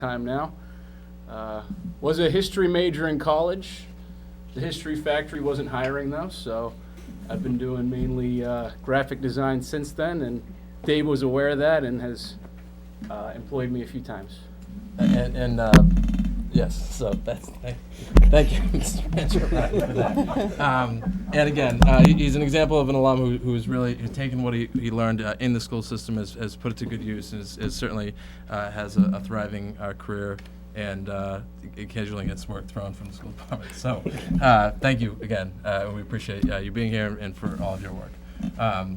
time now. Was a history major in college. The History Factory wasn't hiring though, so I've been doing mainly graphic design since then, and Dave was aware of that and has employed me a few times. Yes, so thank you, Mr. Manager, for that. And again, he's an example of an alum who's really taken what he learned in the school system, has put it to good use, and is certainly has a thriving career, and occasionally gets work thrown from the school department. So thank you again. We appreciate you being here and for all of your work. How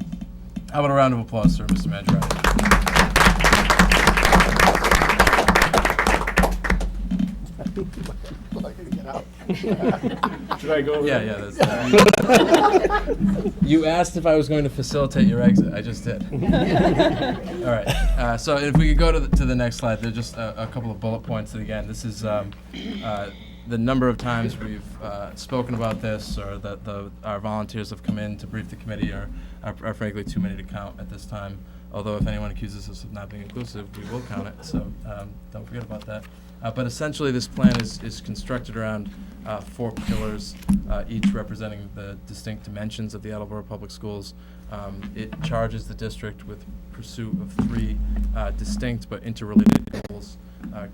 about a round of applause for Mr. Manager? Should I go over that? Yeah, that's you asked if I was going to facilitate your exit. I just did. All right. So if we could go to the next slide, there's just a couple of bullet points. And again, this is the number of times we've spoken about this, or that our volunteers have come in to brief the committee are frankly too many to count at this time. Although if anyone accuses us of not being inclusive, we will count it. So don't forget about that. But essentially, this plan is constructed around 4 pillars, each representing the distinct dimensions of the Attleboro Public Schools. It charges the district with pursuit of 3 distinct but interrelated goals: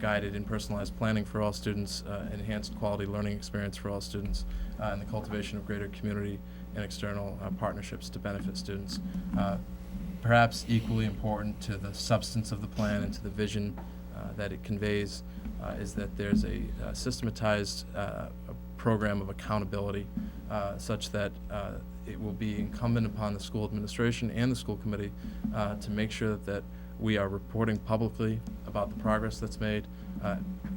guided and personalized planning for all students, enhanced quality learning experience for all students, and the cultivation of greater community and external partnerships to benefit students. Perhaps equally important to the substance of the plan and to the vision that it conveys is that there's a systematized program of accountability such that it will be incumbent upon the school administration and the school committee to make sure that we are reporting publicly about the progress that's made,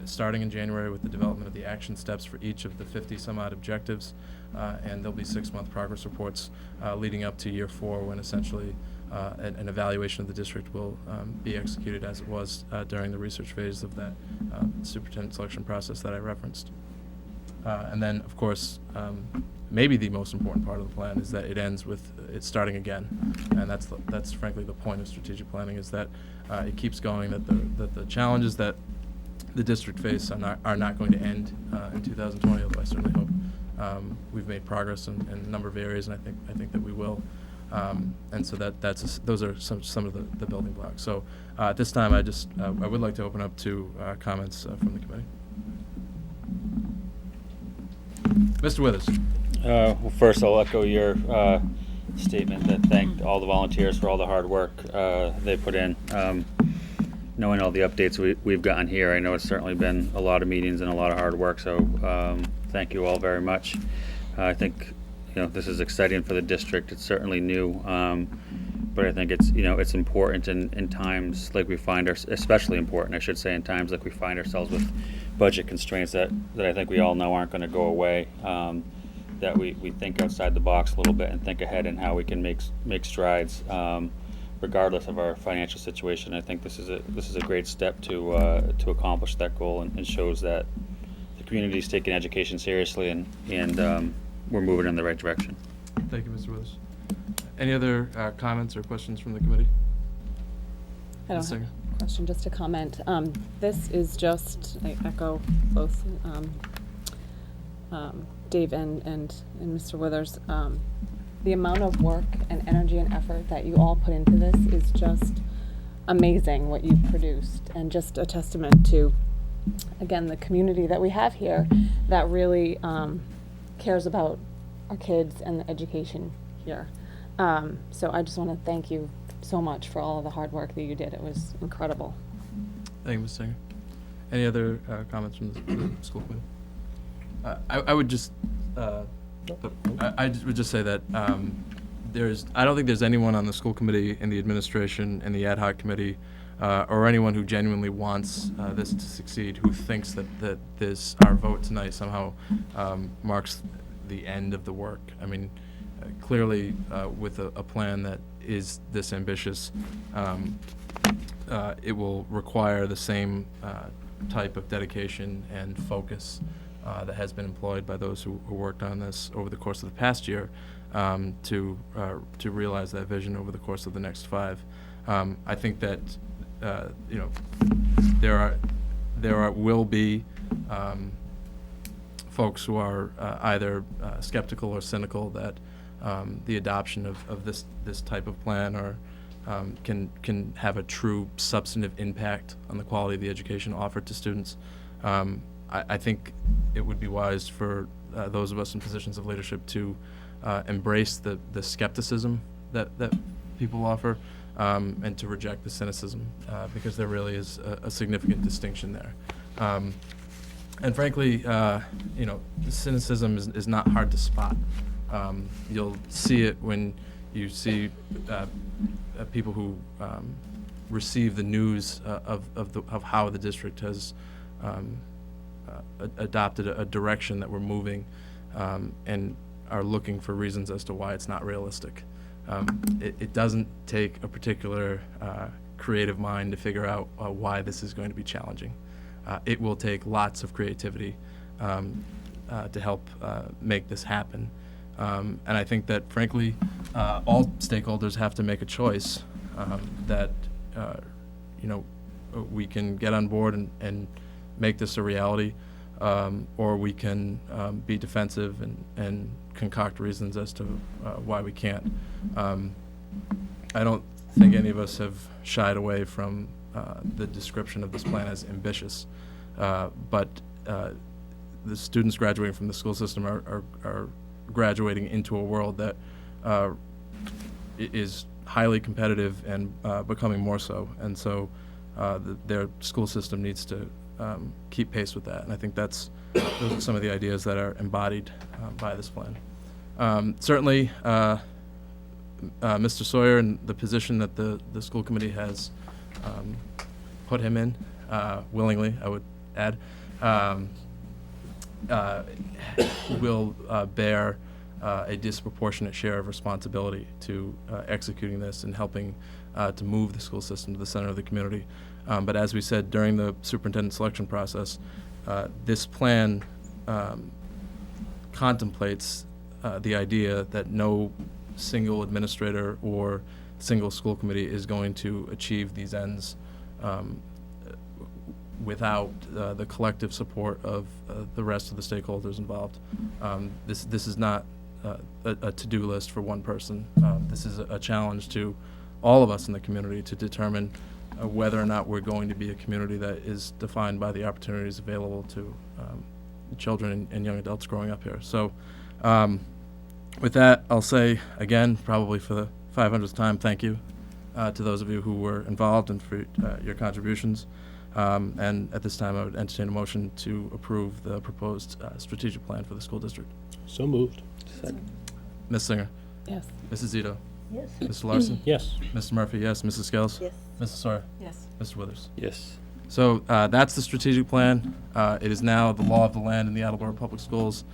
starting in January with the development of the action steps for each of the 50 some odd objectives, and there'll be 6-month progress reports leading up to year 4, when essentially an evaluation of the district will be executed as it was during the research phase of that superintendent selection process that I referenced. And then, of course, maybe the most important part of the plan is that it ends with it starting again, and that's frankly the point of strategic planning, is that it keeps going, that the challenges that the district face are not going to end in 2020, although I certainly hope we've made progress in a number of areas, and I think that we will. And so those are some of the building blocks. So at this time, I would like to open up to comments from the committee. Mr. Withers. Well, first, I'll echo your statement that thanked all the volunteers for all the hard work they put in. Knowing all the updates we've gotten here, I know it's certainly been a lot of meetings and a lot of hard work, so thank you all very much. I think this is exciting for the district. It's certainly new, but I think it's important in times like we find especially important, I should say, in times like we find ourselves with budget constraints that I think we all know aren't going to go away. That we think outside the box a little bit and think ahead in how we can make strides, regardless of our financial situation. I think this is a great step to accomplish that goal, and shows that the community is taking education seriously, and we're moving in the right direction. Thank you, Mr. Withers. Any other comments or questions from the committee? I don't have a question, just a comment. This is just, I echo both Dave and Mr. Withers. The amount of work and energy and effort that you all put into this is just amazing, what you've produced, and just a testament to, again, the community that we have here that really cares about our kids and the education here. So I just want to thank you so much for all of the hard work that you did. It was incredible. Thank you, Ms. Singer. Any other comments from the school committee? I would just would just say that I don't think there's anyone on the school committee, in the administration, in the ad hoc committee, or anyone who genuinely wants this to succeed, who thinks that our vote tonight somehow marks the end of the work. I mean, clearly, with a plan that is this ambitious, it will require the same type of dedication and focus that has been employed by those who worked on this over the course of the past year to realize that vision over the course of the next 5. I think that will be folks who are either skeptical or cynical that the adoption of this type of plan or can have a true substantive impact on the quality of the education offered to students. I think it would be wise for those of us in positions of leadership to embrace the skepticism that people offer and to reject the cynicism because there really is a significant distinction there. And frankly, the cynicism is not hard to spot. You'll see it when you see people who receive the news of how the district has adopted a direction that we're moving and are looking for reasons as to why it's not realistic. It doesn't take a particular creative mind to figure out why this is going to be challenging. It will take lots of creativity to help make this happen. And I think that, frankly, all stakeholders have to make a choice that, we can get on board and make this a reality, or we can be defensive and concoct reasons as to why we can't. I don't think any of us have shied away from the description of this plan as ambitious, but the students graduating from the school system are graduating into a world that is highly competitive and becoming more so, and so their school system needs to keep pace with that, and I think those are some of the ideas that are embodied by this plan. Certainly, Mr. Sawyer and the position that the school committee has put him in, willingly, I would add, will bear a disproportionate share of responsibility to executing this and helping to move the school system to the center of the community. But as we said during the superintendent selection process, this plan contemplates the idea that no single administrator or single school committee is going to achieve these ends without the collective support of the rest of the stakeholders involved. This is not a to-do list for one person. This is a challenge to all of us in the community to determine whether or not we're going to be a community that is defined by the opportunities available to children and young adults growing up here. So with that, I'll say again, probably for the 500th time, thank you to those of you who were involved and for your contributions. And at this time, I would entertain a motion to approve the proposed strategic plan for the school district. So moved. Ms. Singer, Yes. Mrs. Zito, Yes. Mr. Larson, Yes. Mr. Murphy, yes, Mrs. Scales, Yes. Mrs. Sawyer, Yes. Mr. Withers. Yes. So that's the strategic plan. It is now the law of the land in the Attleboro Public Schools.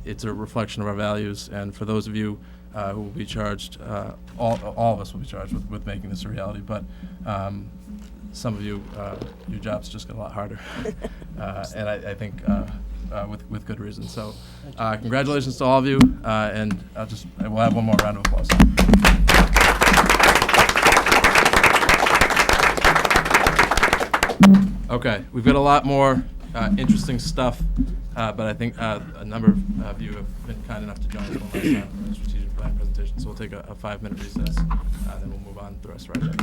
It's a reflection of our values, and for those of you who will be charged, all of us will be charged with making this a reality, but some of you, your jobs just get a lot harder, and I think with good reason. So congratulations to all of you, and we'll have one more round of applause. Okay, we've got a lot more interesting stuff, but I think a number of you have been kind enough to join us one last time for the strategic plan presentation. So we'll take a 5-minute recess, then we'll move on to the rest of our day.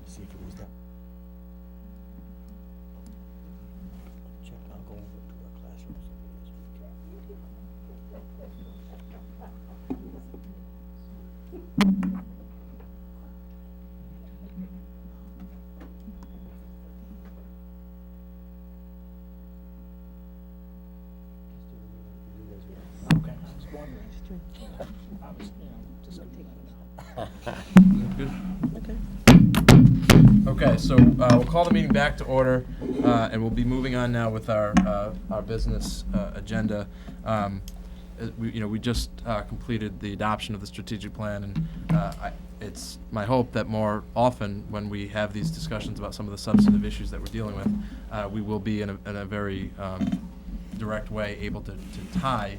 See if it was that. Check, I'll go over to our classrooms this week. Okay, I was wondering. I was, just Good? Okay. Okay, so we'll call the meeting back to order, and we'll be moving on now with our business agenda. We just completed the adoption of the strategic plan, and it's my hope that more often when we have these discussions about some of the substantive issues that we're dealing with, we will be in a very direct way able to tie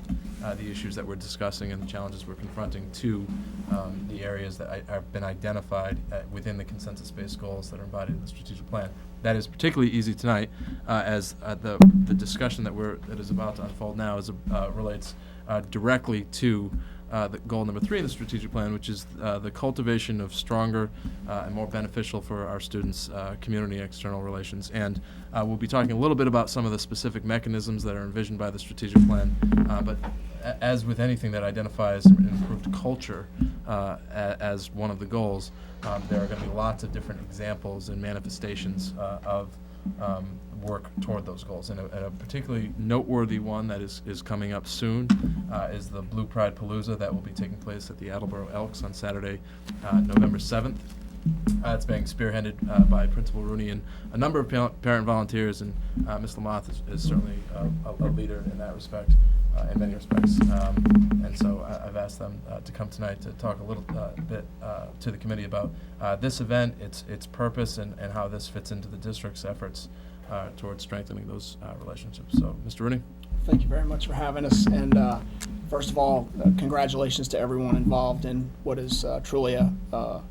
the issues that we're discussing and the challenges we're confronting to the areas that have been identified within the consensus-based goals that are embodied in the strategic plan. That is particularly easy tonight, as the discussion that is about to unfold now relates directly to the goal number 3 in the strategic plan, which is the cultivation of stronger and more beneficial for our students' community and external relations. And we'll be talking a little bit about some of the specific mechanisms that are envisioned by the strategic plan. But as with anything that identifies an improved culture as one of the goals, there are going to be lots of different examples and manifestations of work toward those goals. And a particularly noteworthy one that is coming up soon is the Blue Pride Palooza that will be taking place at the Attleboro Elks on Saturday, November 7th. It's being spearheaded by Principal Rooney and a number of parent volunteers, and Ms. Lamoth is certainly a leader in that respect, in many respects. And so I've asked them to come tonight to talk a little bit to the committee about this event, its purpose, and how this fits into the district's efforts towards strengthening those relationships. So, Mr. Rooney. Thank you very much for having us. And first of all, congratulations to everyone involved in what is truly a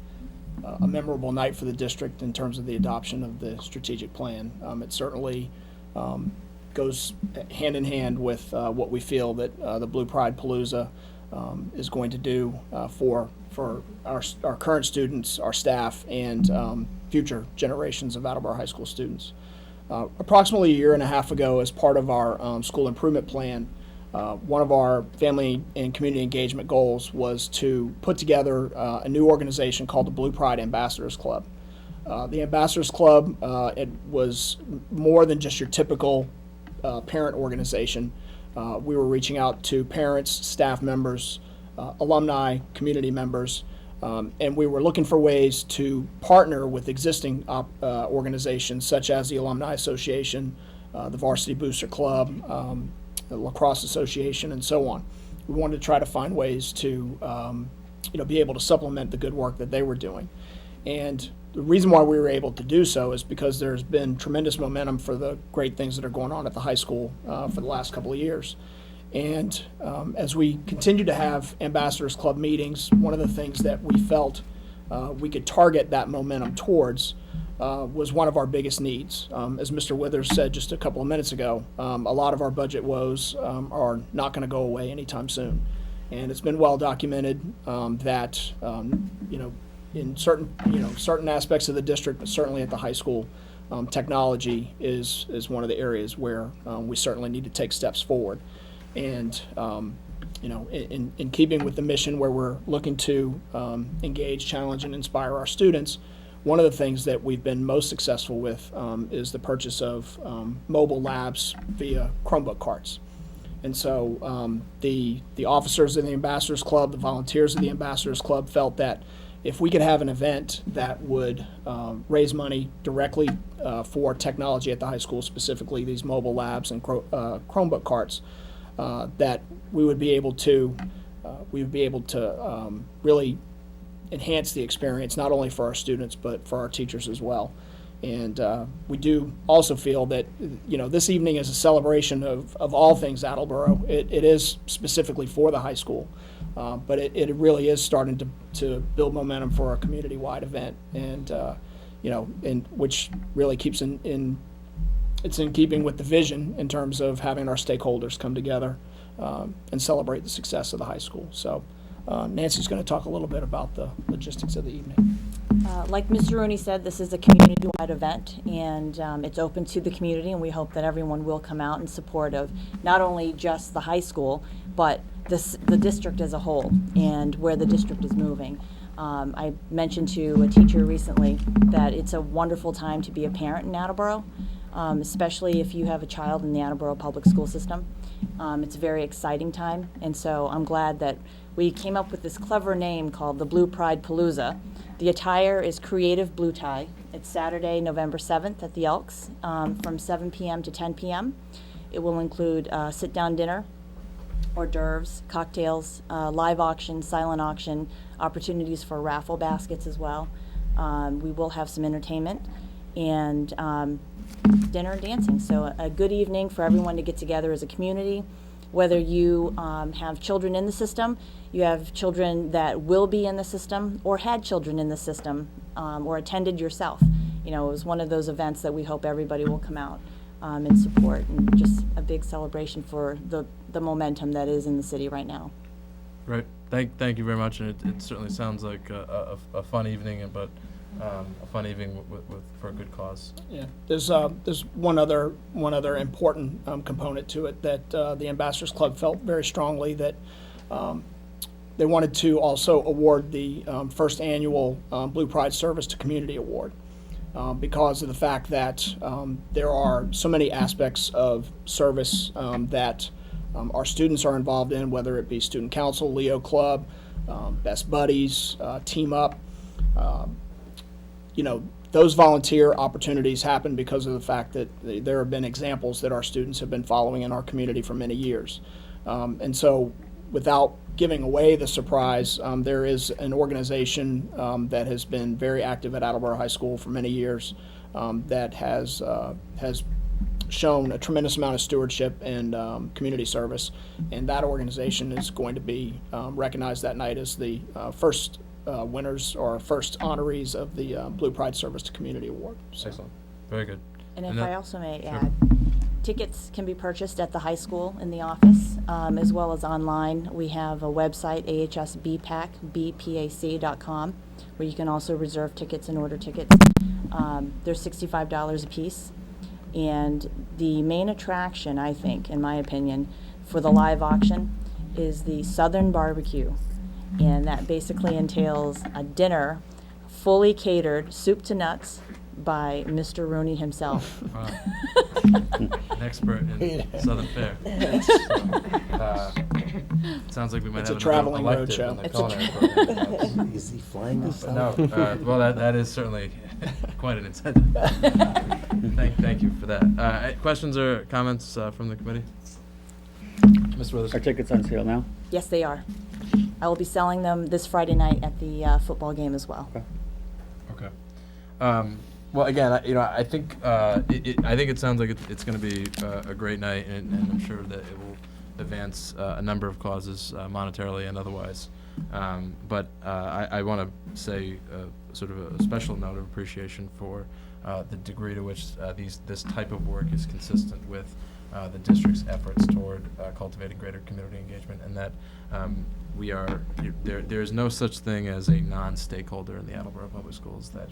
memorable night for the district in terms of the adoption of the strategic plan. It certainly goes hand in hand with what we feel that the Blue Pride Palooza is going to do for our current students, our staff, and future generations of Attleboro High School students. Approximately a year and a half ago, as part of our school improvement plan, one of our family and community engagement goals was to put together a new organization called the Blue Pride Ambassadors Club. The Ambassadors Club, it was more than just your typical parent organization. We were reaching out to parents, staff members, alumni, community members, and we were looking for ways to partner with existing organizations such as the Alumni Association, the Varsity Booster Club, the Lacrosse Association, and so on. We wanted to try to find ways to be able to supplement the good work that they were doing. And the reason why we were able to do so is because there's been tremendous momentum for the great things that are going on at the high school for the last couple of years. And as we continue to have Ambassadors Club meetings, one of the things that we felt we could target that momentum towards was one of our biggest needs. As Mr. Withers said just a couple of minutes ago, a lot of our budget woes are not going to go away anytime soon. And it's been well documented that in certain aspects of the district, but certainly at the high school, technology is one of the areas where we certainly need to take steps forward. And in keeping with the mission where we're looking to engage, challenge, and inspire our students, one of the things that we've been most successful with is the purchase of mobile labs via Chromebook carts. And so the officers of the Ambassadors Club, the volunteers of the Ambassadors Club felt that if we could have an event that would raise money directly for technology at the high school, specifically these mobile labs and Chromebook carts, that we would be able to really enhance the experience not only for our students but for our teachers as well. And we do also feel that this evening is a celebration of all things Attleboro. It is specifically for the high school, but it really is starting to build momentum for our community-wide event, and which really keeps it's in keeping with the vision in terms of having our stakeholders come together and celebrate the success of the high school. So Nancy's going to talk a little bit about the logistics of the evening. Like Mr. Rooney said, this is a community-wide event, and it's open to the community, and we hope that everyone will come out in support of not only just the high school, but the district as a whole, and where the district is moving. I mentioned to a teacher recently that it's a wonderful time to be a parent in Attleboro, especially if you have a child in the Attleboro public school system. It's a very exciting time, and so I'm glad that we came up with this clever name called the Blue Pride Palooza. The attire is Creative Blue Tie. It's Saturday, November 7th at the Elks from 7 p.m. to 10 p.m. It will include sit-down dinner, hors d'oeuvres, cocktails, live auction, silent auction, opportunities for raffle baskets as well. We will have some entertainment and dinner and dancing. So a good evening for everyone to get together as a community. Whether you have children in the system, you have children that will be in the system, or had children in the system, or attended yourself. You know, it was one of those events that we hope everybody will come out and support, and just a big celebration for the momentum that is in the city right now. Right. Thank you very much, and it certainly sounds like a fun evening, but a fun evening for a good cause. Yeah, there's one other important component to it that the Ambassadors Club felt very strongly that they wanted to also award the first annual Blue Pride Service to Community Award because of the fact that there are so many aspects of service that our students are involved in, whether it be Student Council, Leo Club, Best Buddies, Team Up. You know, those volunteer opportunities happen because of the fact that there have been examples that our students have been following in our community for many years. And so without giving away the surprise, there is an organization that has been very active at Attleboro High School for many years that has shown a tremendous amount of stewardship and community service. And that organization is going to be recognized that night as the first winners or first honorees of the Blue Pride Service to Community Award. So. Excellent. Very good. And if that- I also may Sure. add, tickets can be purchased at the high school in the office, as well as online. We have a website, ahsbpac.com, where you can also reserve tickets and order tickets. They're $65 a piece. And the main attraction, I think, in my opinion, for the live auction is the Southern Barbecue. And that basically entails a dinner fully catered, soup to nuts, by Mr. Rooney himself. Wow. An expert in Southern fare. Sounds like we might It's have a traveling another elective roadshow. in the It's a culinary program. Is he flying us No, out? well, that is certainly quite an incentive. Thank you for that. Questions or comments from the committee? Mr. Withers. Are tickets on sale now? Yes, they are. I will be selling them this Friday night at the football game as well. Okay. Well, again, I think I think it sounds like it's going to be a great night, and I'm sure that it will advance a number of causes, monetarily and otherwise. But I want to say sort of a special note of appreciation for the degree to which this type of work is consistent with the district's efforts toward cultivating greater community engagement, and that there is no such thing as a non-stakeholder in the Attleboro Public Schools. That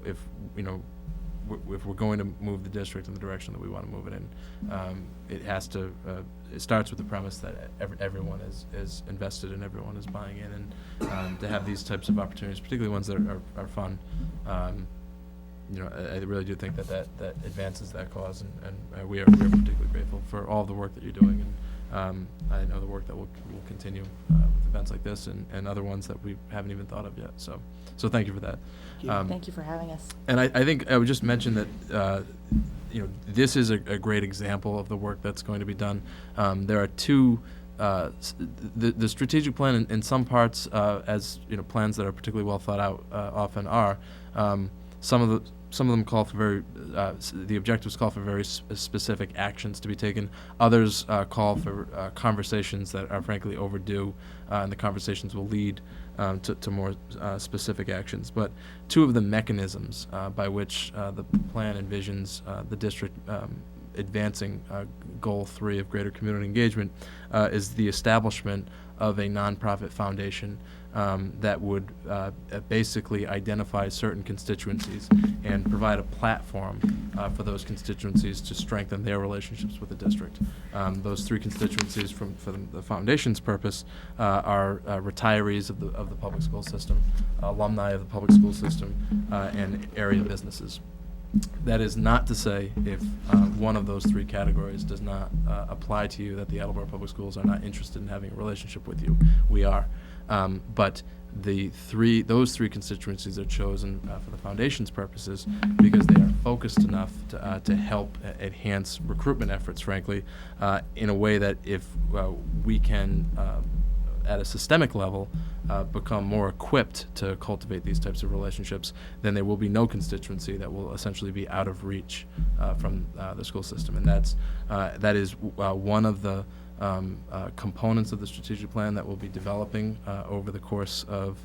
if we're going to move the district in the direction that we want to move it in, it has to. It starts with the premise that everyone is invested and everyone is buying in, and to have these types of opportunities, particularly ones that are fun. I really do think that advances that cause, and we are particularly grateful for all the work that you're doing, and I know the work that will continue with events like this and other ones that we haven't even thought of yet. So thank you for that. Thank you for having us. And I think I would just mention that this is a great example of the work that's going to be done. There are two. The strategic plan in some parts, as plans that are particularly well thought out, often are. Some of them call for the objectives call for very specific actions to be taken. Others call for conversations that are frankly overdue, and the conversations will lead to more specific actions. But two of the mechanisms by which the plan envisions the district advancing Goal 3 of greater community engagement is the establishment of a nonprofit foundation that would basically identify certain constituencies and provide a platform for those constituencies to strengthen their relationships with the district. Those three constituencies for the foundation's purpose are retirees of the public school system, alumni of the public school system, and area businesses. That is not to say if one of those three categories does not apply to you that the Attleboro Public Schools are not interested in having a relationship with you. We are. But those three constituencies are chosen for the foundation's purposes because they are focused enough to help enhance recruitment efforts, frankly, in a way that if we can, at a systemic level, become more equipped to cultivate these types of relationships, then there will be no constituency that will essentially be out of reach from the school system. And that is one of the components of the strategic plan that we'll be developing over the course of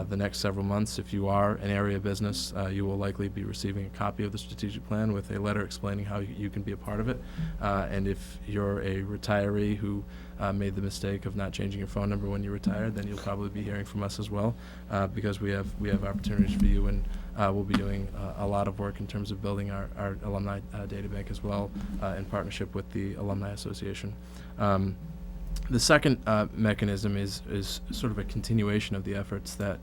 the next several months. If you are an area business, you will likely be receiving a copy of the strategic plan with a letter explaining how you can be a part of it. And if you're a retiree who made the mistake of not changing your phone number when you retired, then you'll probably be hearing from us as well, because we have opportunities for you, and we'll be doing a lot of work in terms of building our alumni data bank as well, in partnership with the Alumni Association. The second mechanism is sort of a continuation of the efforts that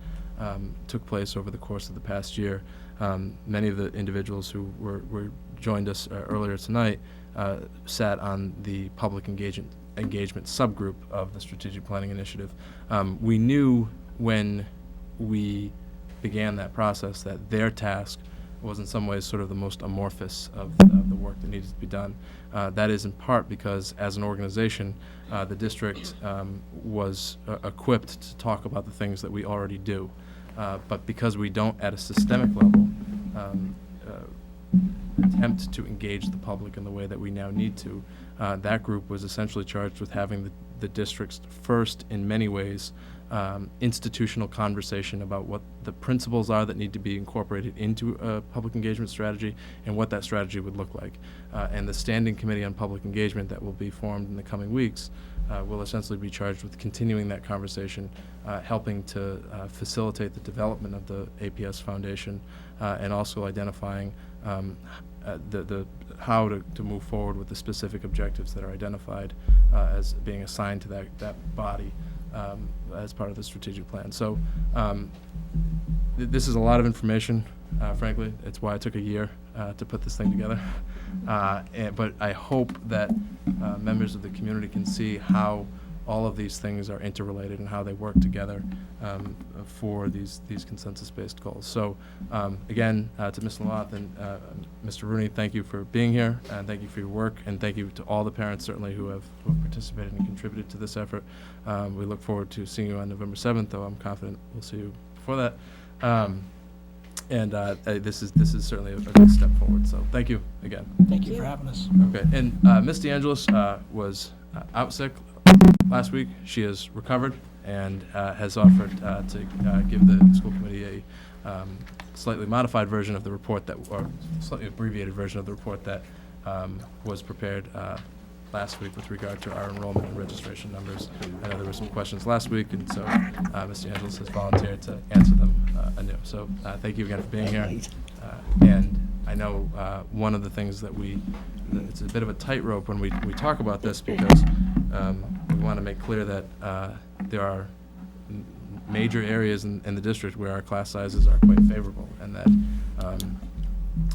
took place over the course of the past year. Many of the individuals who were joined us earlier tonight sat on the public engagement subgroup of the Strategic Planning Initiative. We knew when we began that process that their task was in some ways sort of the most amorphous of the work that needed to be done. That is in part because as an organization, the district was equipped to talk about the things that we already do. But because we don't at a systemic level attempt to engage the public in the way that we now need to, that group was essentially charged with having the district's first, in many ways, institutional conversation about what the principles are that need to be incorporated into a public engagement strategy and what that strategy would look like. And the Standing Committee on Public Engagement that will be formed in the coming weeks will essentially be charged with continuing that conversation, helping to facilitate the development of the APS Foundation, and also identifying how to move forward with the specific objectives that are identified as being assigned to that body as part of the strategic plan. So this is a lot of information, frankly. It's why it took a year to put this thing together. But I hope that members of the community can see how all of these things are interrelated and how they work together for these consensus-based goals. So again, to Ms. Lamoth and Mr. Rooney, thank you for being here, and thank you for your work, and thank you to all the parents certainly who have participated and contributed to this effort. We look forward to seeing you on November 7th, though I'm confident we'll see you before that. This is certainly a good step forward. So thank you again. Thank you for having us. Okay, and Ms. DeAngelis was out sick last week. She has recovered and has offered to give the school committee a slightly modified version of the report or slightly abbreviated version of the report that was prepared last week with regard to our enrollment and registration numbers. I know there were some questions last week, and so Ms. DeAngelis has volunteered to answer them anew. So thank you again for being here. And I know one of the things that it's a bit of a tightrope when we talk about this, because we want to make clear that there are major areas in the district where our class sizes are quite favorable, and that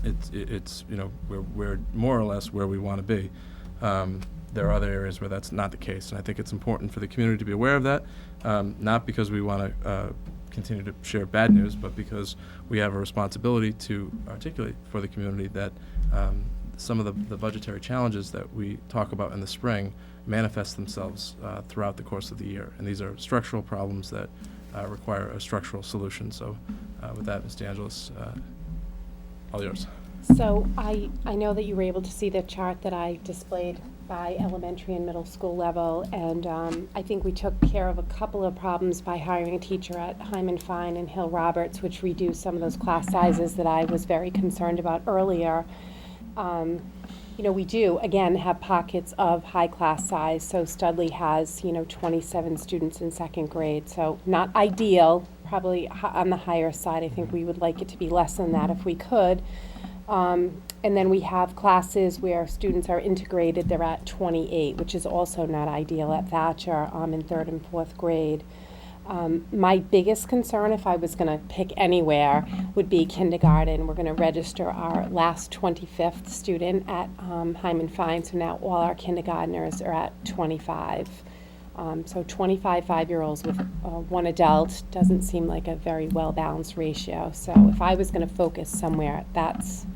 it's we're more or less where we want to be. There are other areas where that's not the case, and I think it's important for the community to be aware of that, not because we want to continue to share bad news, but because we have a responsibility to articulate for the community that some of the budgetary challenges that we talk about in the spring manifest themselves throughout the course of the year, and these are structural problems that require a structural solution. So with that, Ms. DeAngelis, all yours. So I know that you were able to see the chart that I displayed by elementary and middle school level, and I think we took care of a couple of problems by hiring a teacher at Hyman Fine and Hill Roberts, which reduced some of those class sizes that I was very concerned about earlier. We do, again, have pockets of high class size. So Studley has, 27 students in second grade. So not ideal, probably on the higher side. I think we would like it to be less than that if we could. And then we have classes where students are integrated. They're at 28, which is also not ideal at Thatcher in third and fourth grade. My biggest concern, if I was going to pick anywhere, would be kindergarten. We're going to register our last 25th student at Hyman Fine, so now all our kindergartners are at 25. So 25 5-year-olds with one adult doesn't seem like a very well-balanced ratio. So if I was going to focus somewhere, that's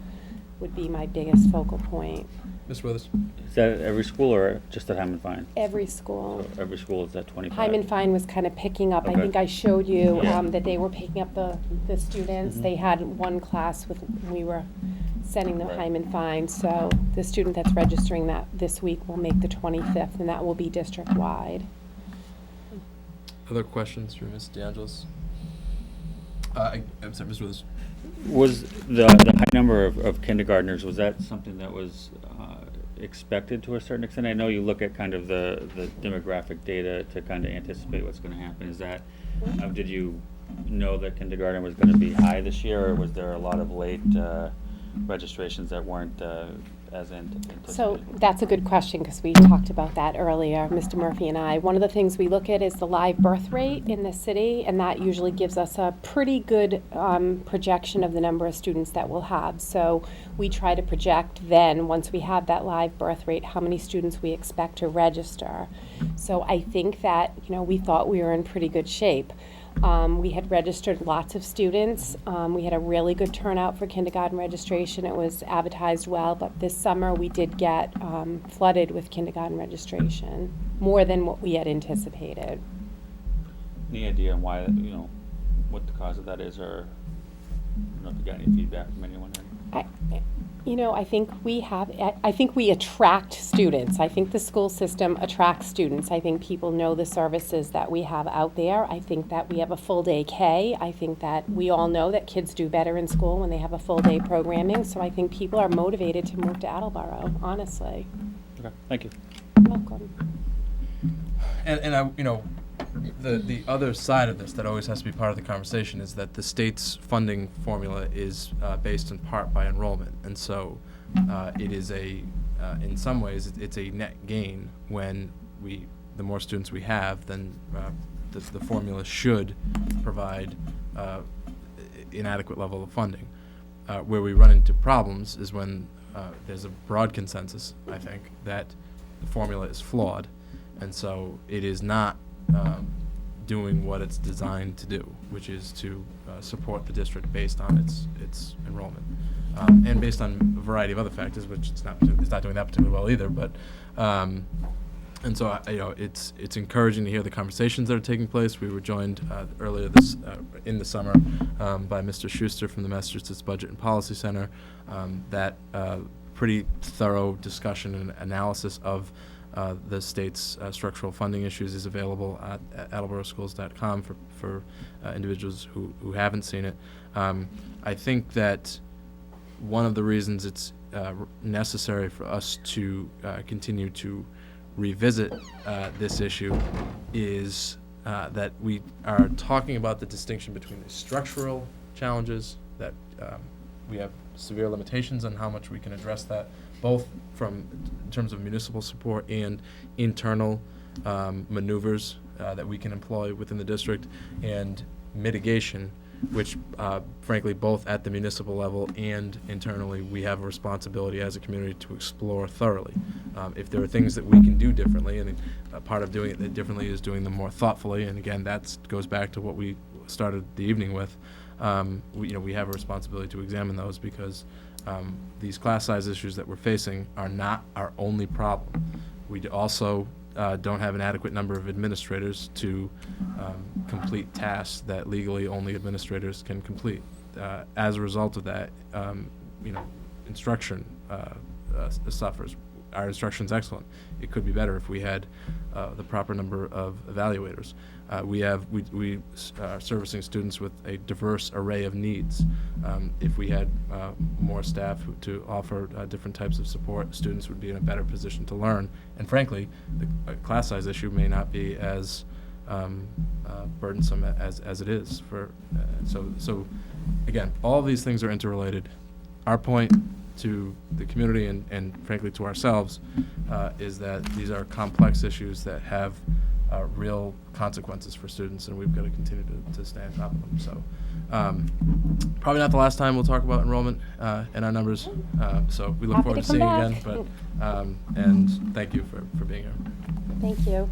would be my biggest focal point. Ms. Withers? Is that at every school or just at Hyman Fine? Every school. So every school is at 25? Hyman Fine was kind of picking up. I Okay. think I showed you Yeah. that they were picking up the students. Mhm. They had one class with, we were sending them Right. Hyman Fine. So the student that's registering that this week will make the 25th, and that will be district-wide. Other questions for Ms. DeAngelis? I'm sorry, Ms. Withers. Was the high number of kindergartners, was that something that was expected to a certain extent? I know you look at kind of the demographic data to kind of anticipate what's going to happen. Is that, did you know that kindergarten was going to be high this year, or was there a lot of late registrations that weren't as anticipated? So that's a good question, because we talked about that earlier, Mr. Murphy and I. One of the things we look at is the live birth rate in the city, and that usually gives us a pretty good projection of the number of students that we'll have. So we try to project then, once we have that live birth rate, how many students we expect to register. So I think that, we thought we were in pretty good shape. We had registered lots of students. We had a really good turnout for kindergarten registration. It was advertised well, but this summer we did get flooded with kindergarten registration, more than what we had anticipated. Any idea on why, what the cause of that is, or I don't know if you got any feedback from anyone? I think we attract students. I think the school system attracts students. I think people know the services that we have out there. I think that we have a full day K. I think that we all know that kids do better in school when they have a full day programming. So I think people are motivated to move to Attleboro, honestly. Okay, thank you. You're welcome. And I, the other side of this that always has to be part of the conversation is that the state's funding formula is based in part by enrollment, and so it is in some ways it's a net gain when the more students we have, then the formula should provide an adequate level of funding. Where we run into problems is when there's a broad consensus, I think, that the formula is flawed, and so it is not doing what it's designed to do, which is to support the district based on its enrollment, and based on a variety of other factors, which it's not doing that particularly well either. But and so it's encouraging to hear the conversations that are taking place. We were joined earlier in the summer by Mr. Schuster from the Massachusetts Budget and Policy Center. That pretty thorough discussion and analysis of the state's structural funding issues is available at attleborowschools.com for individuals who haven't seen it. I think that one of the reasons it's necessary for us to continue to revisit this issue is that we are talking about the distinction between the structural challenges that we have severe limitations on how much we can address that, both in terms of municipal support and internal maneuvers that we can employ within the district, and mitigation, which frankly both at the municipal level and internally we have a responsibility as a community to explore thoroughly. If there are things that we can do differently, and part of doing it differently is doing them more thoughtfully, and again that goes back to what we started the evening with. We have a responsibility to examine those, because these class size issues that we're facing are not our only problem. We also don't have an adequate number of administrators to complete tasks that legally only administrators can complete. As a result of that, instruction suffers. our instruction's excellent. It could be better if we had the proper number of evaluators. We are servicing students with a diverse array of needs. If we had more staff to offer different types of support, students would be in a better position to learn. And frankly, the class size issue may not be as burdensome as it is for. So again, all of these things are interrelated. Our point to the community and frankly to ourselves is that these are complex issues that have real consequences for students, and we've got to continue to stay on top of them. So probably not the last time we'll talk about enrollment and our numbers. So we look Happy forward to to seeing you come again. back. And thank you for being here. Thank you.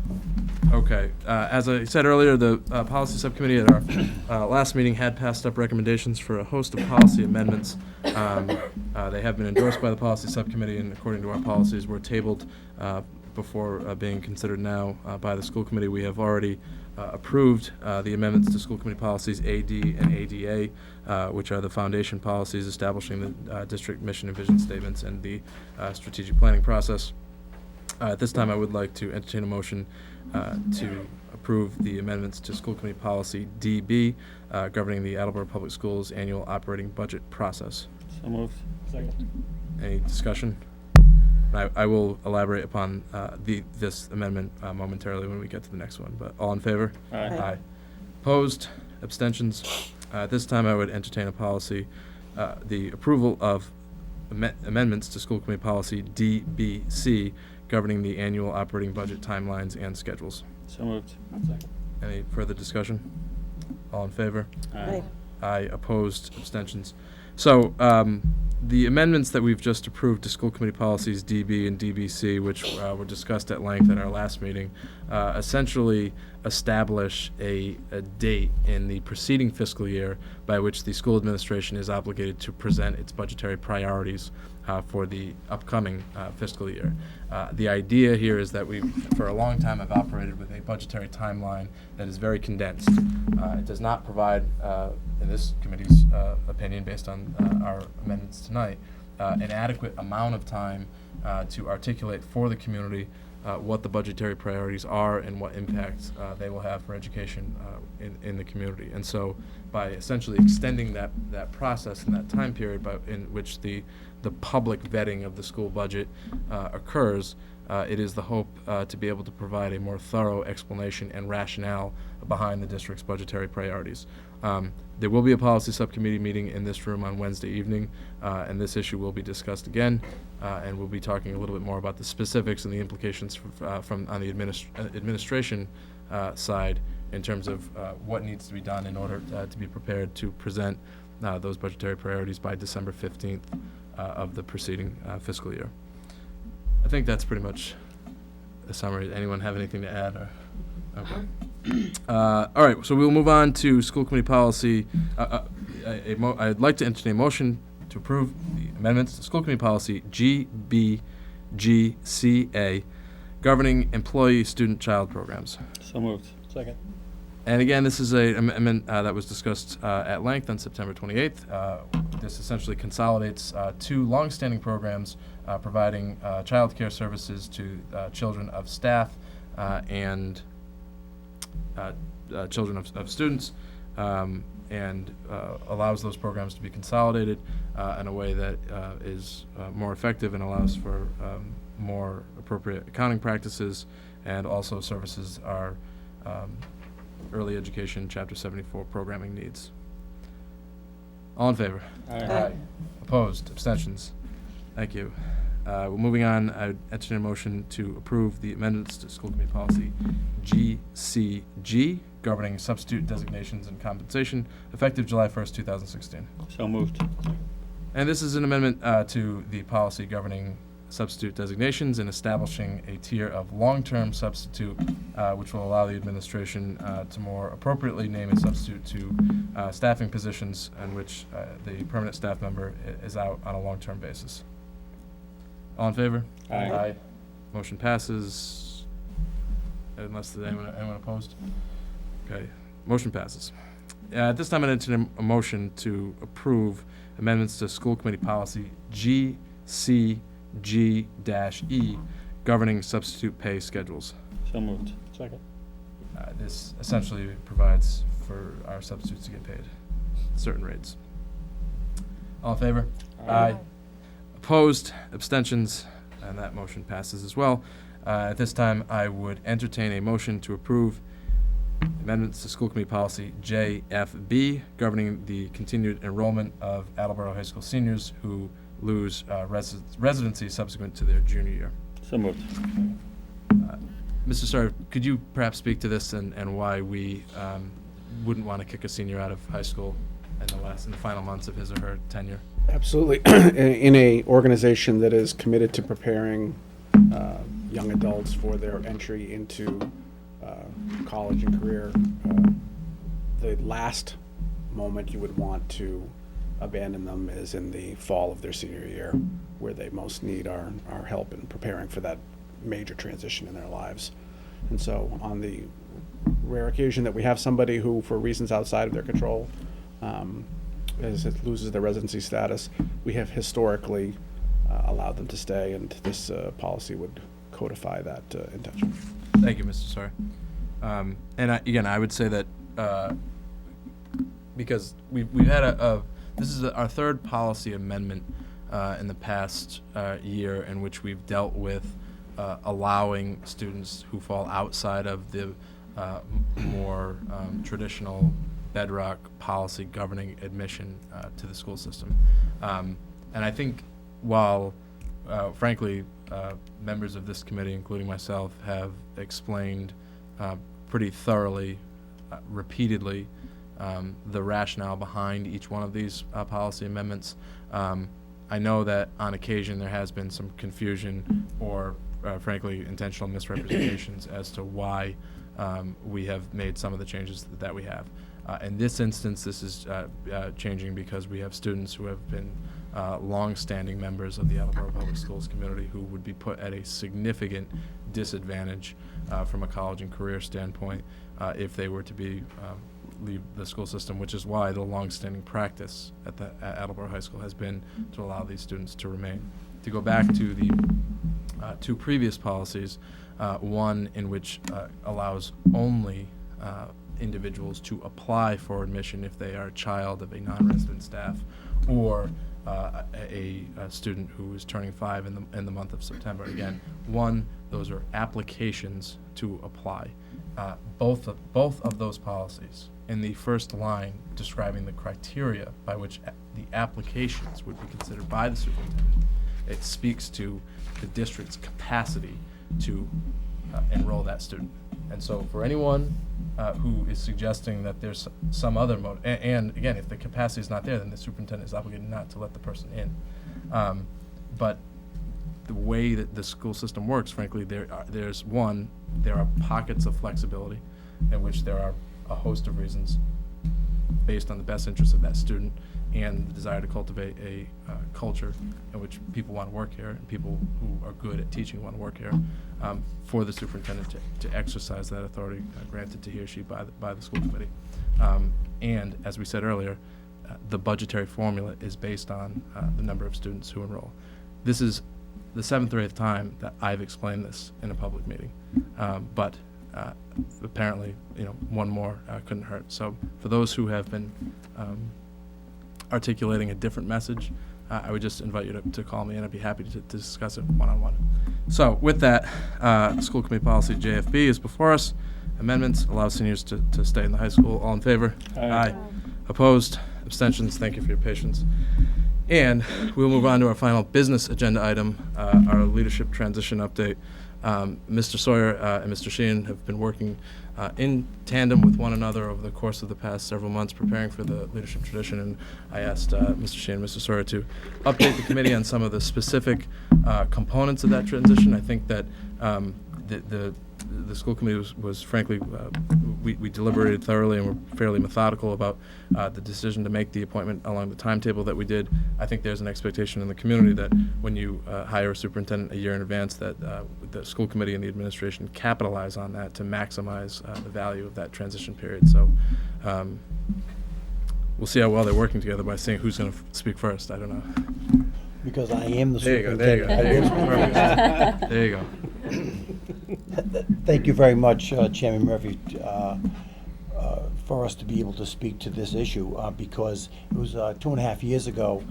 Okay, as I said earlier, the policy subcommittee at our last meeting had passed up recommendations for a host of policy amendments. They have been endorsed by the policy subcommittee, and according to our policies, were tabled before being considered now by the school committee. We have already approved the amendments to school committee policies AD and ADA, which are the foundation policies establishing the district mission and vision statements and the strategic planning process. At this time, I would like to entertain a motion to approve the amendments to school committee policy DB, governing the Attleboro Public Schools annual operating budget process. So moved. Second. Any discussion? I will elaborate upon this amendment momentarily when we get to the next one, but all in favor? Aye. Opposed? Abstentions? At this time, I would entertain a policy, the approval of amendments to school committee policy DBC, governing the annual operating budget timelines and schedules. So moved. Second. Any further discussion? All in favor? Aye. Aye. Opposed? Abstentions? So, the amendments that we've just approved to school committee policies DB and DBC, which were discussed at length at our last meeting, essentially establish a date in the preceding fiscal year by which the school administration is obligated to present its budgetary priorities for the upcoming fiscal year. The idea here is that we, for a long time, have operated with a budgetary timeline that is very condensed. It does not provide, in this committee's opinion, based on our amendments tonight, an adequate amount of time to articulate for the community what the budgetary priorities are and what impacts they will have for education in the community. And so by essentially extending that process and that time period in which the public vetting of the school budget occurs, it is the hope to be able to provide a more thorough explanation and rationale behind the district's budgetary priorities. There will be a policy subcommittee meeting in this room on Wednesday evening, and this issue will be discussed again, and we'll be talking a little bit more about the specifics and the implications from on the administration side in terms of what needs to be done in order to be prepared to present those budgetary priorities by December 15th of the preceding fiscal year. I think that's pretty much a summary. Anyone have anything to add? Or? Okay. All right, so we'll move on to school committee policy. I'd like to entertain a motion to approve the amendments to school committee policy GBGCA, governing employee student child programs. So moved. Second. And again, this is an amendment that was discussed at length on September 28th. This essentially consolidates two longstanding programs providing child care services to children of staff and children of students, and allows those programs to be consolidated in a way that is more effective and allows for more appropriate accounting practices, and also services our early education Chapter 74 programming needs. All in favor? Aye. Opposed? Abstentions? Thank you. We're moving on. I would entertain a motion to approve the amendments to school committee policy GCG, governing substitute designations and compensation, effective July 1st, 2016. So moved. And this is an amendment to the policy governing substitute designations and establishing a tier of long-term substitute, which will allow the administration to more appropriately name a substitute to staffing positions in which the permanent staff member is out on a long-term basis. All in favor? Aye. Motion passes. Unless there's anyone opposed? Okay, motion passes. At this time, I'd entertain a motion to approve amendments to school committee policy GCD, G-E, governing substitute pay schedules. So moved. Second. This essentially provides for our substitutes to get paid certain rates. All in favor? Aye. Opposed? Abstentions? And that motion passes as well. At this time, I would entertain a motion to approve amendments to school committee policy JFB, governing the continued enrollment of Attleboro High School seniors who lose residency subsequent to their junior year. So moved. Mr. Sawyer, could you perhaps speak to this and why we wouldn't want to kick a senior out of high school in the final months of his or her tenure? Absolutely. In a organization that is committed to preparing young adults for their entry into college and career, the last moment you would want to abandon them is in the fall of their senior year, where they most need our help in preparing for that major transition in their lives. And so on the rare occasion that we have somebody who, for reasons outside of their control, loses their residency status, we have historically allowed them to stay, and this policy would codify that intention. Thank you, Mr. Sawyer. And I would say that because we've had this is our third policy amendment in the past year in which we've dealt with allowing students who fall outside of the more traditional bedrock policy governing admission to the school system. And I think while, frankly, members of this committee, including myself, have explained pretty thoroughly, repeatedly, the rationale behind each one of these policy amendments, I know that on occasion there has been some confusion or frankly, intentional misrepresentations as to why we have made some of the changes that we have. In this instance, this is changing because we have students who have been long-standing members of the Attleboro Public Schools community who would be put at a significant disadvantage from a college and career standpoint if they were to leave the school system, which is why the long-standing practice at Attleboro High School has been to allow these students to remain. To go back to the two previous policies, one in which allows only individuals to apply for admission if they are a child of a non-resident staff or a student who is turning 5 in the month of September. Again, those are applications to apply. Both of those policies, in the first line describing the criteria by which the applications would be considered by the superintendent, it speaks to the district's capacity to enroll that student. And so for anyone who is suggesting that there's some other mode, and again, if the capacity is not there, then the superintendent is obligated not to let the person in. But the way that the school system works, frankly, there are pockets of flexibility in which there are a host of reasons based on the best interest of that student and the desire to cultivate a culture in which people want to work here and people who are good at teaching want to work here, for the superintendent to exercise that authority granted to he or she by the school committee. And as we said earlier, the budgetary formula is based on the number of students who enroll. This is the 7th or 8th time that I've explained this in a public meeting, but apparently, one more couldn't hurt. So for those who have been articulating a different message, I would just invite you to call me, and I'd be happy to discuss it one-on-one. So with that, school committee policy JFB is before us. Amendments allow seniors to stay in the high school. All in favor? Aye. Opposed? Abstentions? Thank you for your patience. And we'll move on to our final business agenda item, our leadership transition update. Mr. Sawyer and Mr. Sheehan have been working in tandem with one another over the course of the past several months preparing for the leadership tradition, and I asked Mr. Sheehan and Mr. Sawyer to update the committee on some of the specific components of that transition. I think that the school committee was frankly, we deliberated thoroughly and were fairly methodical about the decision to make the appointment along the timetable that we did. I think there's an expectation in the community that when you hire a superintendent a year in advance, that the school committee and the administration capitalize on that to maximize the value of that transition period. So we'll see how well they're working together by seeing who's going to speak first. I don't know. because I am the There you go, there you go, superintendent. there you go. Perfect. There you go. Thank you very much, Chairman Murphy, for us to be able to speak to this issue, because it was 2.5 years ago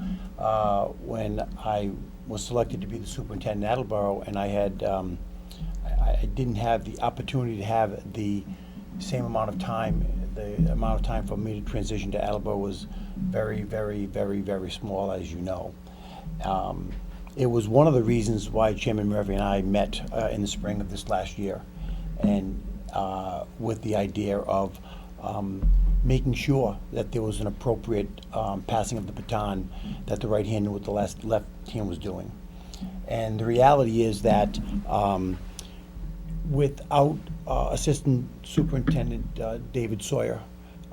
when I was selected to be the superintendent in Attleboro, and I had, I didn't have the opportunity to have the same amount of time. The amount of time for me to transition to Attleboro was very, very, very, very small, as you know. It was one of the reasons why Chairman Murphy and I met in the spring of this last year, and with the idea of making sure that there was an appropriate passing of the baton, that the right hand knew what the left hand was doing. And the reality is that without Assistant Superintendent David Sawyer,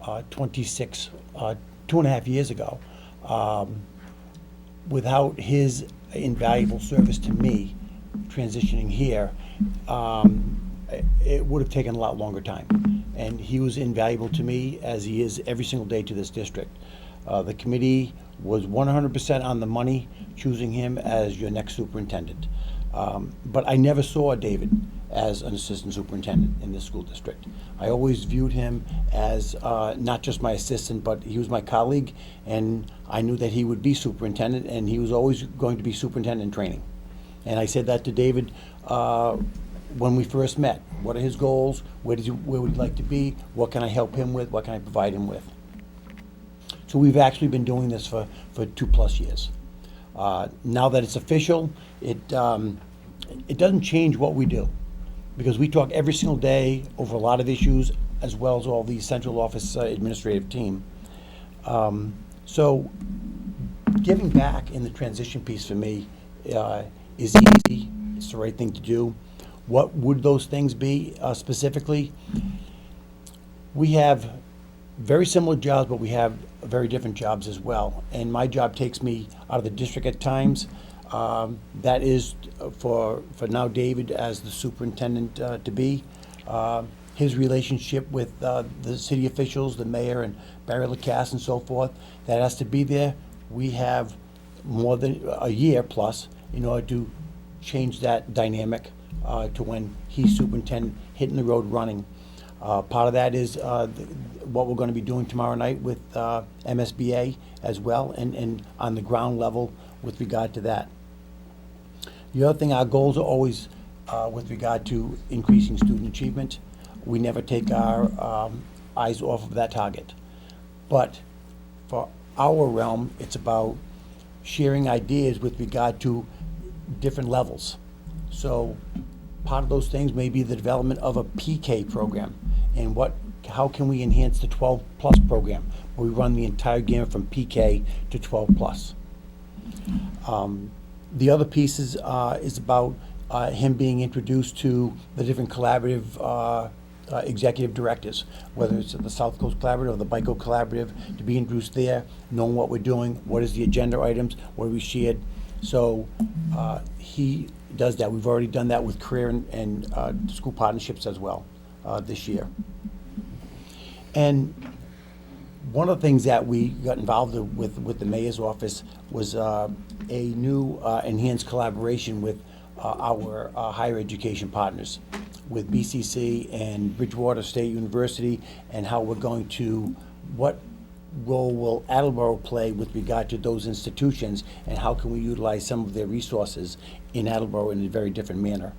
2.5 years ago, without his invaluable service to me transitioning here, it would have taken a lot longer time. And he was invaluable to me, as he is every single day to this district. The committee was 100% on the money, choosing him as your next superintendent. But I never saw David as an assistant superintendent in this school district. I always viewed him as not just my assistant, but he was my colleague, and I knew that he would be superintendent, and he was always going to be superintendent in training. And I said that to David when we first met. What are his goals? Where would he like to be? What can I help him with? What can I provide him with? So we've actually been doing this for 2+ years. Now that it's official, it doesn't change what we do, because we talk every single day over a lot of issues, as well as all the central office administrative team. So giving back in the transition piece for me is easy. It's the right thing to do. What would those things be specifically? We have very similar jobs, but we have very different jobs as well. And my job takes me out of the district at times. That is for now David as the superintendent to be. His relationship with the city officials, the mayor and Barry Lacasse and so forth, that has to be there. We have more than a year plus in order to change that dynamic to when he's superintendent, hitting the road running. Part of that is what we're going to be doing tomorrow night with MSBA as well, and on the ground level with regard to that. The other thing, our goals are always with regard to increasing student achievement. We never take our eyes off of that target. But for our realm, it's about sharing ideas with regard to different levels. So part of those things may be the development of a PK program, and how can we enhance the 12+ program, where we run the entire gamut from PK to 12+. The other piece is about him being introduced to the different collaborative executive directors, whether it's the South Coast Collaborative or the BICO Collaborative, to be introduced there, knowing what we're doing, what is the agenda items, what we shared. So he does that. We've already done that with career and school partnerships as well this year. And one of the things that we got involved with the mayor's office was a new enhanced collaboration with our higher education partners, with BCC and Bridgewater State University, and how we're going to, what role will Attleboro play with regard to those institutions, and how can we utilize some of their resources in Attleboro in a very different manner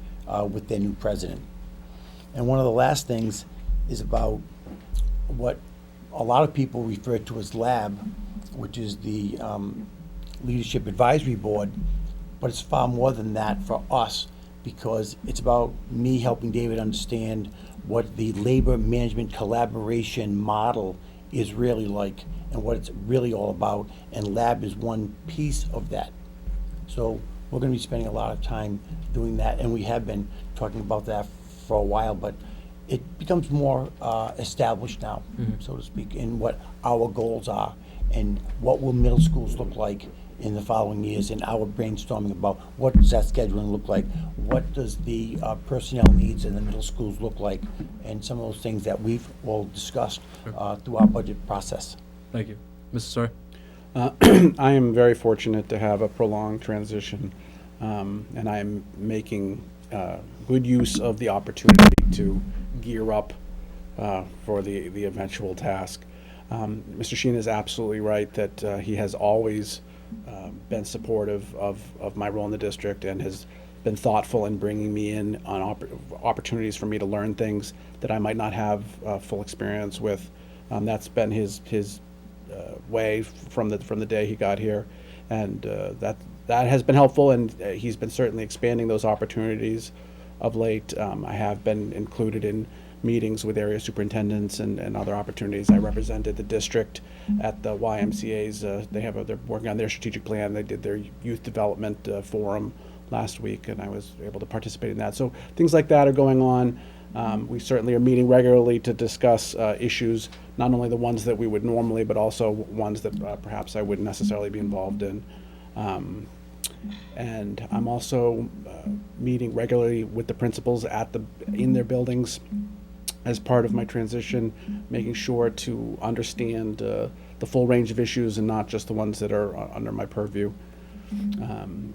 with their new president. And one of the last things is about what a lot of people refer to as LAB, which is the Leadership Advisory Board, but it's far more than that for us, because it's about me helping David understand what the labor management collaboration model is really like and what it's really all about, and LAB is one piece of that. So we're going to be spending a lot of time doing that, and we have been talking about that for a while, but it becomes more established now, so to speak, in what our goals are and what will middle schools look like in the following years, in our brainstorming about what does that scheduling look like, what does the personnel needs in the middle schools look like, and some of those things that we've all discussed through our budget process. Thank you. Mrs. Sawyer? I am very fortunate to have a prolonged transition, and I am making good use of the opportunity to gear up for the eventual task. Mr. Sheen is absolutely right that he has always been supportive of my role in the district and has been thoughtful in bringing me in on opportunities for me to learn things that I might not have full experience with. That's been his way from the day he got here, and that has been helpful. And he's been certainly expanding those opportunities of late. I have been included in meetings with area superintendents and other opportunities. I represented the district at the YMCA's. They're working on their strategic plan. They did their youth development forum last week, and I was able to participate in that. So things like that are going on. We certainly are meeting regularly to discuss issues, not only the ones that we would normally, but also ones that perhaps I wouldn't necessarily be involved in. And I'm also meeting regularly with the principals in their buildings as part of my transition, making sure to understand the full range of issues and not just the ones that are under my purview.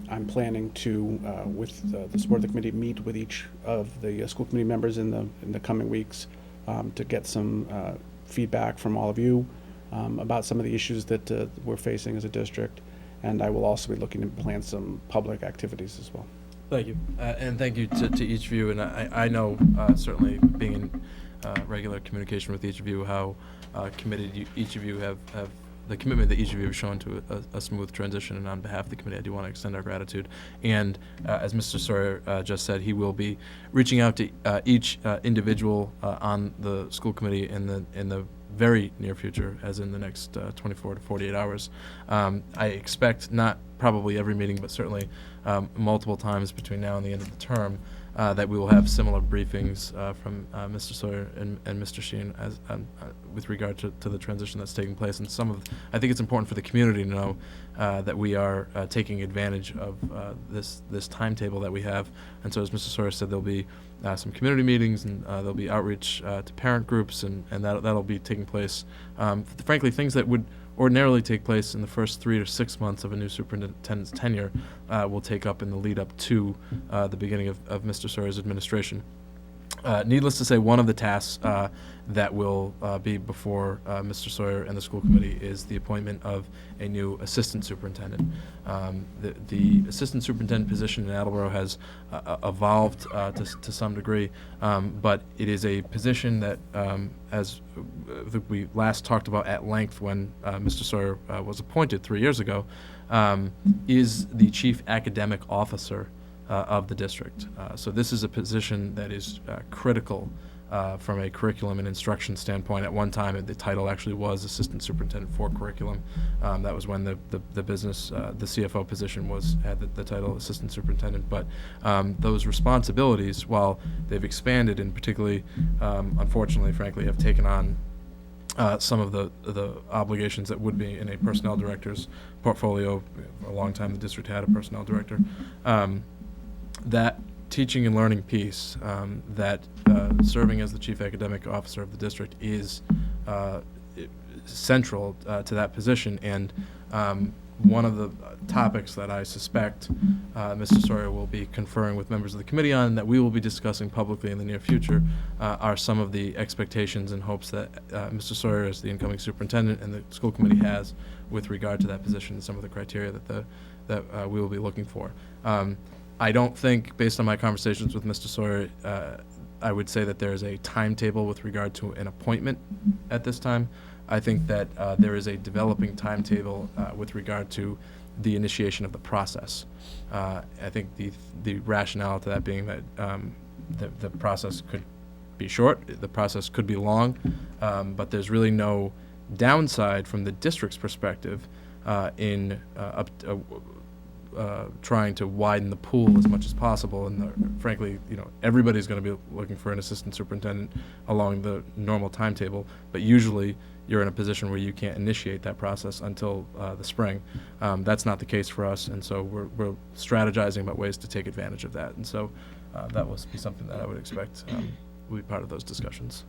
I'm planning to, with the support of the committee, meet with each of the school committee members in the coming weeks to get some feedback from all of you about some of the issues that we're facing as a district. And I will also be looking to plan some public activities as well. Thank you. And thank you to each of you. And I know, certainly being in regular communication with each of you, how committed each of you have the commitment that each of you have shown to a smooth transition. And on behalf of the committee, I do want to extend our gratitude. And as Mr. Sawyer just said, he will be reaching out to each individual on the school committee in the very near future, as in the next 24 to 48 hours. I expect not probably every meeting, but certainly multiple times between now and the end of the term, that we will have similar briefings from Mr. Sawyer and Mr. Sheen as with regard to the transition that's taking place. And I think it's important for the community to know that we are taking advantage of this timetable that we have. And so, as Mr. Sawyer said, there'll be some community meetings, and there'll be outreach to parent groups, and that'll be taking place. Frankly, things that would ordinarily take place in the first 3 to 6 months of a new superintendent's tenure will take up in the lead up to the beginning of Mr. Sawyer's administration. Needless to say, one of the tasks that will be before Mr. Sawyer and the school committee is the appointment of a new assistant superintendent. The assistant superintendent position in Attleboro has evolved to some degree, but it is a position that, as we last talked about at length when Mr. Sawyer was appointed 3 years ago, is the chief academic officer of the district. So this is a position that is critical from a curriculum and instruction standpoint. At one time, the title actually was Assistant Superintendent for Curriculum. That was when the business, the CFO position had the title Assistant Superintendent. But those responsibilities, while they've expanded and particularly, unfortunately, frankly, have taken on some of the obligations that would be in a personnel director's portfolio. For a long time, the district had a personnel director. That teaching and learning piece, that serving as the chief academic officer of the district is central to that position. And one of the topics that I suspect Mr. Sawyer will be conferring with members of the committee on, that we will be discussing publicly in the near future, are some of the expectations and hopes that Mr. Sawyer, as the incoming superintendent, and the school committee has with regard to that position, and some of the criteria that we will be looking for. I don't think, based on my conversations with Mr. Sawyer, I would say that there is a timetable with regard to an appointment at this time. I think that there is a developing timetable with regard to the initiation of the process. I think the rationale to that being that the process could be short, the process could be long, but there's really no downside from the district's perspective in trying to widen the pool as much as possible. And frankly, everybody's going to be looking for an assistant superintendent along the normal timetable, but usually you're in a position where you can't initiate that process until the spring. That's not the case for us, and so we're strategizing about ways to take advantage of that. And so that will be something that I would expect will be part of those discussions.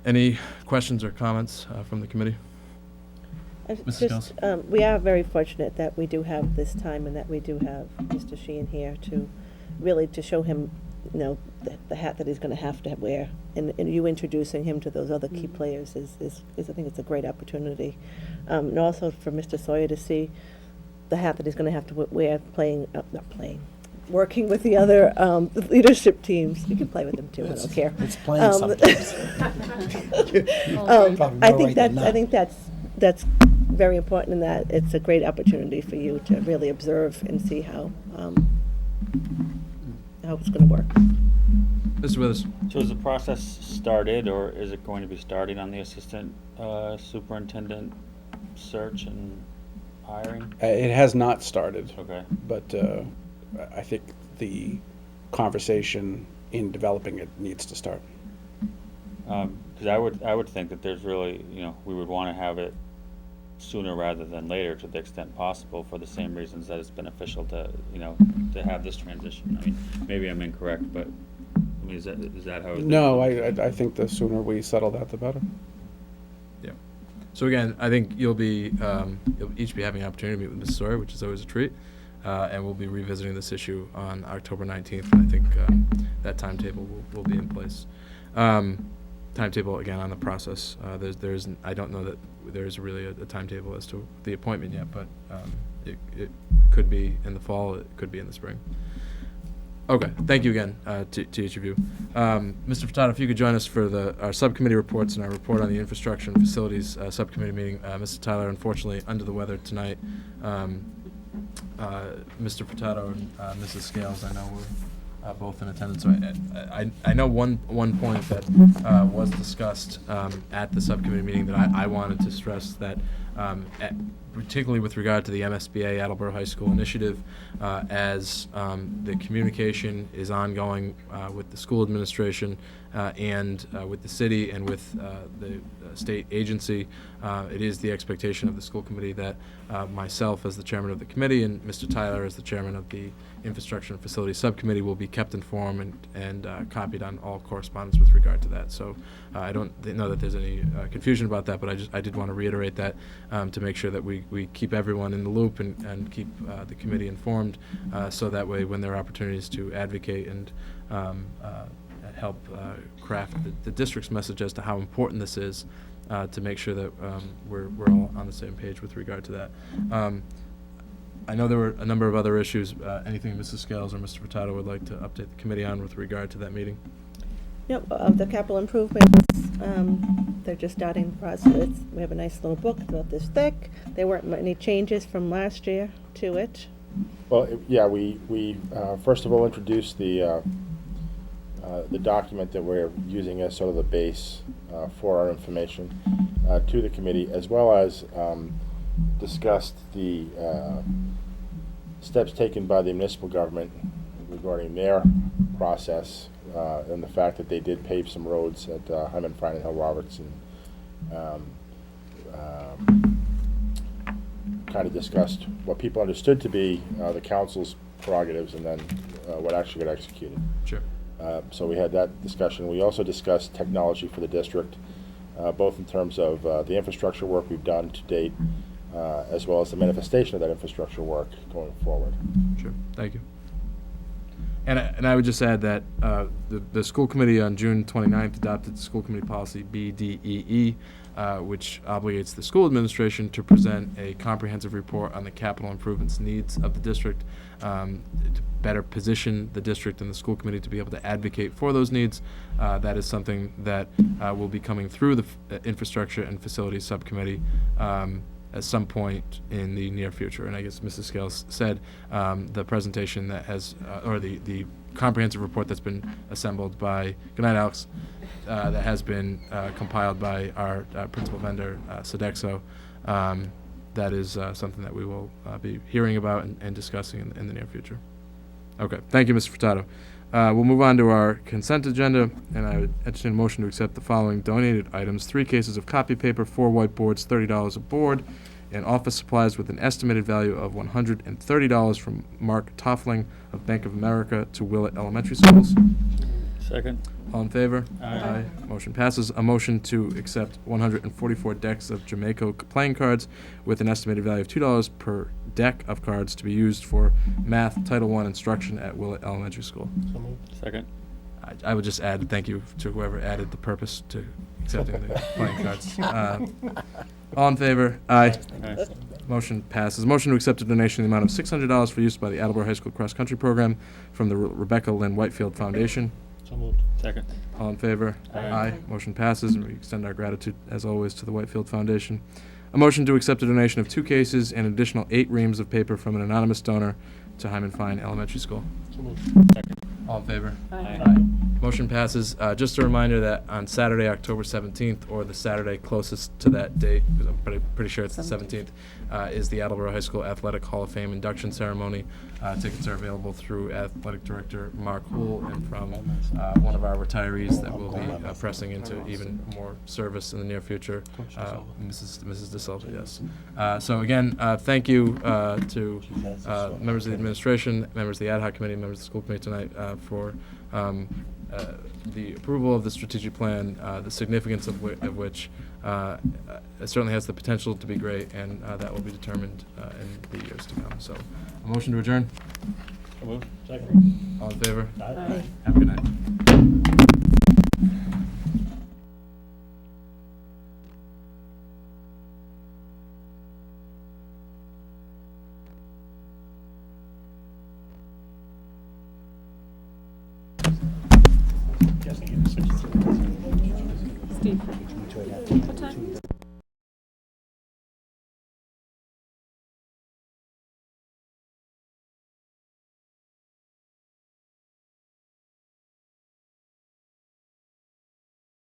Any questions or comments from the committee? Mrs. Just, we are very fortunate that we do have this time and that we do have Mr. Sheehan here to really to show him, you know, the hat that he's going to have to wear. And you introducing him to those other key players is I think it's a great opportunity. And also for Mr. Sawyer to see the hat that he's going to have to wear working with the other leadership teams. You can play with them too, I don't care. It's playing sometimes. Probably I more right than not. think that's very important in that it's a great opportunity for you to really observe and see how it's going to work. Mr. Withers. So is the process started, or is it going to be starting on the assistant superintendent search and hiring? It has not started. Okay. But I think the conversation in developing it needs to start. Because I would think that there's really, we would want to have it sooner rather than later, to the extent possible, for the same reasons that it's beneficial to, to have this transition. I mean, maybe I'm incorrect, but I mean, is that how? No, I think the sooner we settle that, the better. Yeah. So again, I think you'll each be having an opportunity to meet with Ms. Sawyer, which is always a treat. And we'll be revisiting this issue on October 19th, and I think that timetable will be in place. Timetable, again, on the process. I don't know that there's really a timetable as to the appointment yet, but it could be in the fall, it could be in the spring. Okay, thank you again to each of you. Mr. Furtado, if you could join us for our subcommittee reports and our report on the infrastructure and facilities subcommittee meeting. Mr. Tyler, unfortunately, under the weather tonight. Mr. Furtado and Mrs. Scales, I know, were both in attendance. So I know one point that was discussed at the subcommittee meeting that I wanted to stress, that particularly with regard to the MSBA Attleboro High School initiative, as the communication is ongoing with the school administration and with the city and with the state agency, it is the expectation of the school committee that myself as the chairman of the committee and Mr. Tyler as the chairman of the Infrastructure and Facilities Subcommittee will be kept informed and copied on all correspondence with regard to that. So I don't know that there's any confusion about that, but I did want to reiterate that to make sure that we keep everyone in the loop and keep the committee informed, so that way when there are opportunities to advocate and help craft the district's message as to how important this is, to make sure that we're all on the same page with regard to that. I know there were a number of other issues. Anything Mrs. Scales or Mr. Furtado would like to update the committee on with regard to that meeting? Yep, the capital improvements, they're just starting the process. We have a nice little book about this thick. There weren't any changes from last year to it. Well, yeah, we first of all introduced the document that we're using as sort of the base for our information to the committee, as well as discussed the steps taken by the municipal government regarding their process and the fact that they did pave some roads at Hyman, Fine, and Hill Roberts, and kind of discussed what people understood to be the council's prerogatives and then what actually got executed. Sure. So we had that discussion. We also discussed technology for the district, both in terms of the infrastructure work we've done to date, as well as the manifestation of that infrastructure work going forward. Sure, thank you. And I would just add that the school committee on June 29th adopted the school committee policy BDEE, which obligates the school administration to present a comprehensive report on the capital improvements needs of the district, to better position the district and the school committee to be able to advocate for those needs. That is something that will be coming through the infrastructure and facilities subcommittee at some point in the near future. And I guess Mrs. Scales said the presentation that has, or the comprehensive report that's been assembled by, good night, Alex, that has been compiled by our principal vendor, Sodexo. That is something that we will be hearing about and discussing in the near future. Okay, thank you, Mr. Furtado. We'll move on to our consent agenda, and I would entertain a motion to accept the following donated items: 3 cases of copy paper, 4 whiteboards, $30 a board, and office supplies with an estimated value of $130 from Mark Toffling of Bank of America to Willett Elementary Schools. Second. All in favor? Aye. Motion passes. A motion to accept 144 decks of Jamaica playing cards with an estimated value of $2 per deck of cards to be used for math Title I instruction at Willett Elementary School. Second. I would just add thank you to whoever added the purpose to accepting the playing cards. All in favor? Aye. Aye. Motion passes. Motion to accept a donation in the amount of $600 for use by the Attleboro High School Cross Country Program from the Rebecca Lynn Whitefield Foundation. Second. All in favor? Aye. Motion passes, and we extend our gratitude, as always, to the Whitefield Foundation. A motion to accept a donation of 2 cases and additional 8 reams of paper from an anonymous donor to Hyman Fine Elementary School. Second. All in favor? Aye. Motion passes. Just a reminder that on Saturday, October 17th, or the Saturday closest to that date, because I'm pretty sure it's the 17th, is the Attleboro High School Athletic Hall of Fame induction ceremony. Tickets are available through Athletic Director Mark Hool and from one of our retirees that will be pressing into even more service in the near future, Mrs. De Silva, yes. So again, thank you to members of the administration, members of the ad hoc committee, members of the school committee tonight for the approval of the strategic plan, the significance of which it certainly has the potential to be great, and that will be determined in the years to come. So, a motion to adjourn. Second. All in favor? Aye. Have a good night. Steve.